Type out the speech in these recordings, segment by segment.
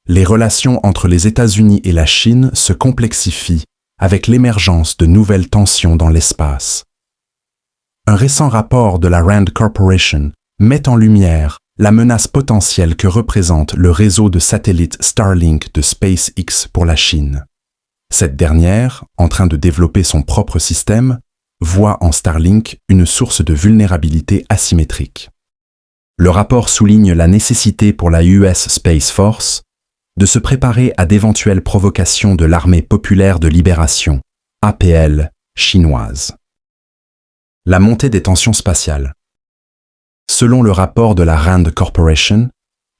les relations entre les États-Unis et la Chine se complexifient avec l'émergence de nouvelles tensions dans l'espace. Un récent rapport de la Rand Corporation met en lumière la menace potentielle que représente le réseau de satellites Starlink de SpaceX pour la Chine. Cette dernière, en train de développer son propre système, voit en Starlink une source de vulnérabilité asymétrique. Le rapport souligne la nécessité pour la US Space Force de se préparer à d'éventuelles provocations de l'Armée populaire de libération, APL, chinoise. La montée des tensions spatiales. Selon le rapport de la Rand Corporation,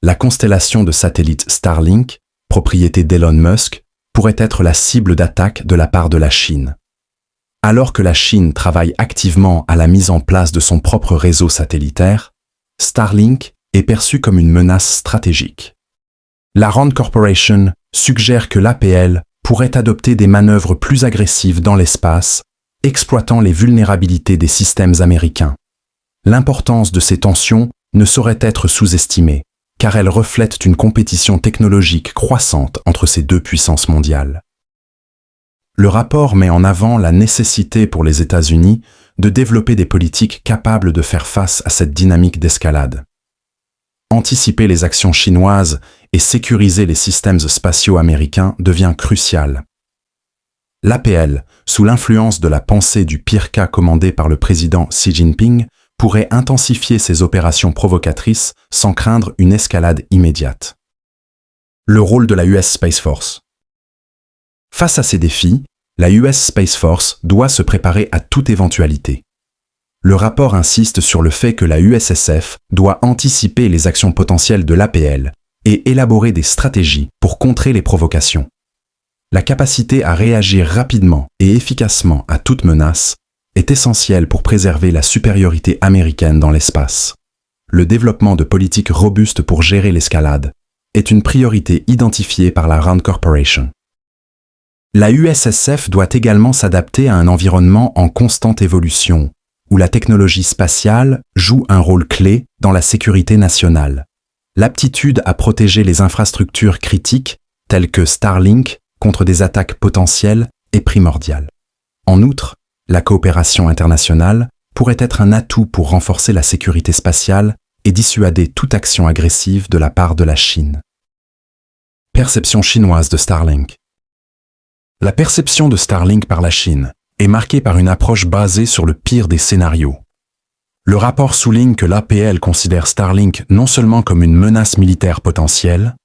la constellation de satellites Starlink, propriété d'Elon Musk, pourrait être la cible d'attaque de la part de la Chine. Alors que la Chine travaille activement à la mise en place de son propre réseau satellitaire, Starlink est perçu comme une menace stratégique. La Rand Corporation suggère que l'APL pourrait adopter des manœuvres plus agressives dans l'espace, exploitant les vulnérabilités des systèmes américains. L'importance de ces tensions ne saurait être sous-estimée, car elles reflètent une compétition technologique croissante entre ces deux puissances mondiales. Le rapport met en avant la nécessité pour les États-Unis de développer des politiques capables de faire face à cette dynamique d'escalade. Anticiper les actions chinoises et sécuriser les systèmes spatiaux américains devient crucial. L'APL, sous l'influence de la pensée du pire cas commandé par le président Xi Jinping, pourrait intensifier ses opérations provocatrices sans craindre une escalade immédiate. Le rôle de la US Space Force. Face à ces défis, la US Space Force doit se préparer à toute éventualité. Le rapport insiste sur le fait que la USSF doit anticiper les actions potentielles de l'APL et élaborer des stratégies pour contrer les provocations. La capacité à réagir rapidement et efficacement à toute menace est essentielle pour préserver la supériorité américaine dans l'espace. Le développement de politiques robustes pour gérer l'escalade est une priorité identifiée par la Rand Corporation. La USSF doit également s'adapter à un environnement en constante évolution, où la technologie spatiale joue un rôle clé dans la sécurité nationale. L'aptitude à protéger les infrastructures critiques, telles que Starlink, contre des attaques potentielles est primordiale. En outre, la coopération internationale pourrait être un atout pour renforcer la sécurité spatiale et dissuader toute action agressive de la part de la Chine. Perception chinoise de Starlink. La perception de Starlink par la Chine est marquée par une approche basée sur le pire des scénarios. Le rapport souligne que l'APL considère Starlink non seulement comme une menace militaire potentielle,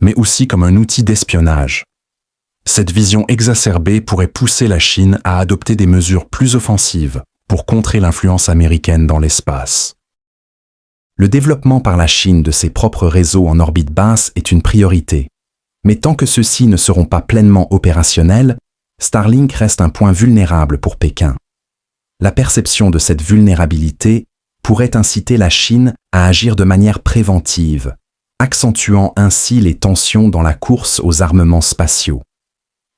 mais aussi comme un outil d'espionnage. Cette vision exacerbée pourrait pousser la Chine à adopter des mesures plus offensives pour contrer l'influence américaine dans l'espace. Le développement par la Chine de ses propres réseaux en orbite basse est une priorité, mais tant que ceux-ci ne seront pas pleinement opérationnels, Starlink reste un point vulnérable pour Pékin. La perception de cette vulnérabilité pourrait inciter la Chine à agir de manière préventive, accentuant ainsi les tensions dans la course aux armements spatiaux.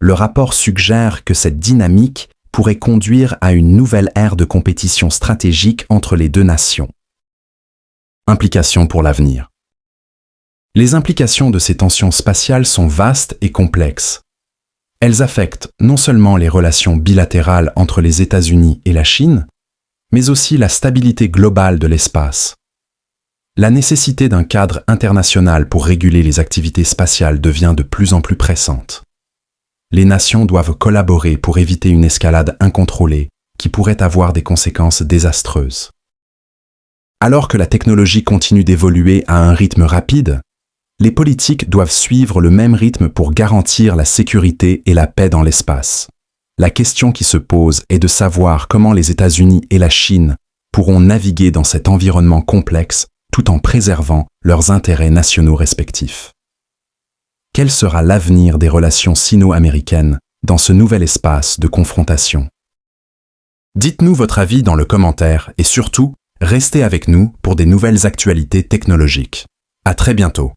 Le rapport suggère que cette dynamique pourrait conduire à une nouvelle ère de compétition stratégique entre les deux nations. Implications pour l'avenir. Les implications de ces tensions spatiales sont vastes et complexes. Elles affectent non seulement les relations bilatérales entre les États-Unis et la Chine, mais aussi la stabilité globale de l'espace. La nécessité d'un cadre international pour réguler les activités spatiales devient de plus en plus pressante. Les nations doivent collaborer pour éviter une escalade incontrôlée qui pourrait avoir des conséquences désastreuses. Alors que la technologie continue d'évoluer à un rythme rapide, les politiques doivent suivre le même rythme pour garantir la sécurité et la paix dans l'espace. La question qui se pose est de savoir comment les États-Unis et la Chine pourront naviguer dans cet environnement complexe tout en préservant leurs intérêts nationaux respectifs. Quel sera l'avenir des relations sino-américaines dans ce nouvel espace de confrontation? Dites-nous votre avis dans le commentaire et surtout, restez avec nous pour des nouvelles actualités technologiques. À très bientôt.